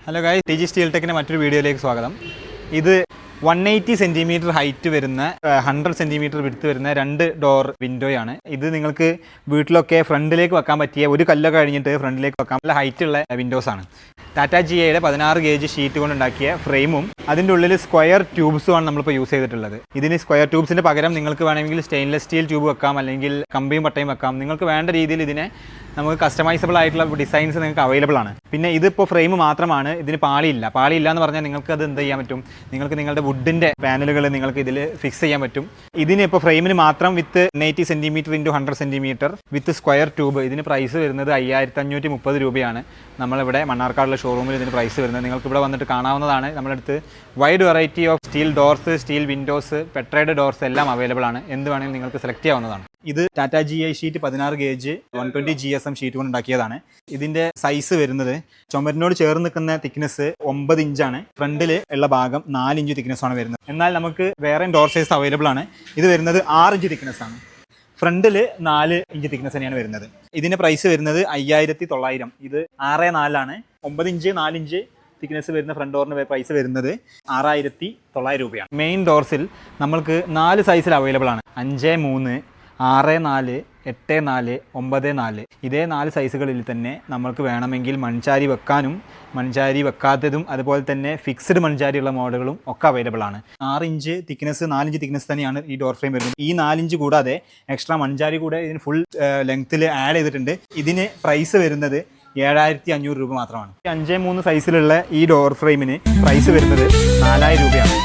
Hello guys, T G steel ടെക്കിൻ്റെ മറ്റൊരു വീഡിയോയിലേക്ക് സ്വാഗതം. ഇത് 180 സെൻറ്റിമീറ്റർ ഹൈറ്റ് വരുന്ന 100 സെൻറ്റിമീറ്റർ വിഡ്ത്ത് വരുന്ന 2 ഡോർ വിൻഡോയാണ്. ഇത് നിങ്ങൾക്ക് വീട്ടിലൊക്കെ ഫ്രണ്ടിലേക്ക് വെക്കാൻ പറ്റിയ, ഒരു കല്ലൊക്കെ കഴിഞ്ഞിട്ട് ഫ്രണ്ടിലേക്ക് വെക്കാൻ നല്ല ഹൈറ്റുള്ള വിൻഡോസാണ്. ടാറ്റ GIയുടെ 16 ഗേജ് ഷീറ്റ് കൊണ്ടുണ്ടാക്കിയ ഫ്രെയിമും അതിൻ്റെ ഉള്ളിൽ സ്ക്വയർ ട്യൂബ്സുമാണ് നമ്മളിപ്പോൾ യൂസ് ചെയ്തിട്ടുള്ളത്. ഇതിന് സ്ക്വയർ ട്യൂബ്സിൻ്റെ പകരം നിങ്ങൾക്ക് വേണമെങ്കിൽ സ്റ്റെയിൻലെസ് സ്റ്റീൽ ട്യൂബ് വെക്കാം, അല്ലെങ്കിൽ കമ്പിയും പട്ടയും വെക്കാം. നിങ്ങൾക്ക് വേണ്ട രീതിയിൽ ഇതിനെ നമുക്ക് കസ്റ്റമൈസബിൾ ആയിട്ടുള്ള ഡിസൈൻസ് നിങ്ങൾക്ക് അവൈലബിൾ ആണ്. പിന്നെ ഇതിപ്പോൾ ഫ്രെയിം മാത്രമാണ്, ഇതിന് പാളിയില്ല എന്ന് പറഞ്ഞാൽ നിങ്ങൾക്ക് അത് എന്ത് ചെയ്യാൻ പറ്റും, നിങ്ങൾക്ക് നിങ്ങളുടെ വുഡിൻ്റെ പാനലുകൾ നിങ്ങൾക്ക് ഇതിൽ ഫിക്സ് ചെയ്യാൻ പറ്റും. ഇതിന് ഇപ്പോൾ ഫ്രെയിമിന് മാത്രം വിത്ത് 80 സെൻറ്റിമീറ്റർ ഇൻറ്റു 100 സെൻറ്റിമീറ്റർ വിത്ത് സ്ക്വയർ ട്യൂബ് ഇതിന് പ്രൈസ് വരുന്നത് 5530 രൂപയാണ്. നമ്മളിവിടെ മണ്ണാർക്കാടുള്ള ഷോറൂമിൽ ഇതിന് പ്രൈസ് വരുന്നത്. നിങ്ങൾക്ക് ഇവിടെ വന്നിട്ട് കാണാവുന്നതാണ്. നമ്മളടുത്ത് wide variety of steel doors, steel windows, പെട്രൈഡ് ഡോർസ് എല്ലാം അവൈലബിൾ ആണ്. എന്ത് വേണമെങ്കിലും നിങ്ങൾക്ക് സെലക്ട് ചെയ്യാവുന്നതാണ്. ഇത് Tata GI sheet 16 gauge 120 GSM sheet കൊണ്ട് ഉണ്ടാക്കിയതാണ്. ഇതിൻ്റെ സൈസ് വരുന്നത് ചുമരിനോട് ചേർന്ന് നിൽക്കുന്ന തിക്നെസ് 9 ഇഞ്ചാണ്. ഫ്രണ്ടിൽ ഉള്ള ഭാഗം 4 ഇഞ്ച് തിക്നെസ് ആണ് വരുന്നത്. എന്നാൽ നമുക്ക് വേറെ ഡോർ സൈസ് അവൈലബിൾ ആണ്. ഇത് വരുന്നത് 6 ഇഞ്ച് തിക്നെസ് ആണ്. ഫ്രണ്ടിൽ 4 ഇഞ്ച് തിക്നെസ് തന്നെയാണ് വരുന്നത്. ഇതിൻ്റെ പ്രൈസ് വരുന്നത് 5900. ഇത് 6.4 ആണ്. 9 ഇഞ്ച് 4 ഇഞ്ച് തിക്നെസ് വരുന്ന ഫ്രണ്ട് ഡോറിന് പ്രൈസ് വരുന്നത് 6900 രൂപയാണ്. മെയിൻ ഡോർസിൽ നമ്മൾക്ക് 4 സൈസിൽ അവൈലബിൾ ആണ്. 5, 3, 6, 4, 8, 4, 9, 4 ഇതേ 4 സൈസുകളിൽ തന്നെ നമ്മൾക്ക് വേണമെങ്കിൽ മൺചാരി വെക്കാനും മൺചാരി വെക്കാത്തതും അതുപോലെ തന്നെ ഫിക്സ്ഡ് മൺചാരിയുള്ള മോഡലുകളും ഒക്കെ അവൈലബിൾ ആണ്. 6 ഇഞ്ച് തിക്നെസ് 4 ഇഞ്ച് തിക്നെസ് തന്നെയാണ് ഈ ഡോർ ഫ്രെയിം വരുന്നത്. ഈ 4 ഇഞ്ച് കൂടാതെ എക്സ്ട്രാ മൺചാരി കൂടെ ഇതിന് ഫുൾ ലെങ്ത്തിൽ ആഡ് ചെയ്തിട്ടുണ്ട്. ഇതിന് പ്രൈസ് വരുന്നത് 7500 രൂപ മാത്രമാണ്. 5, 3 സൈസിലുള്ള ഈ ഡോർ ഫ്രെയിമിന് പ്രൈസ് വരുന്നത് 4000 രൂപയാണ്.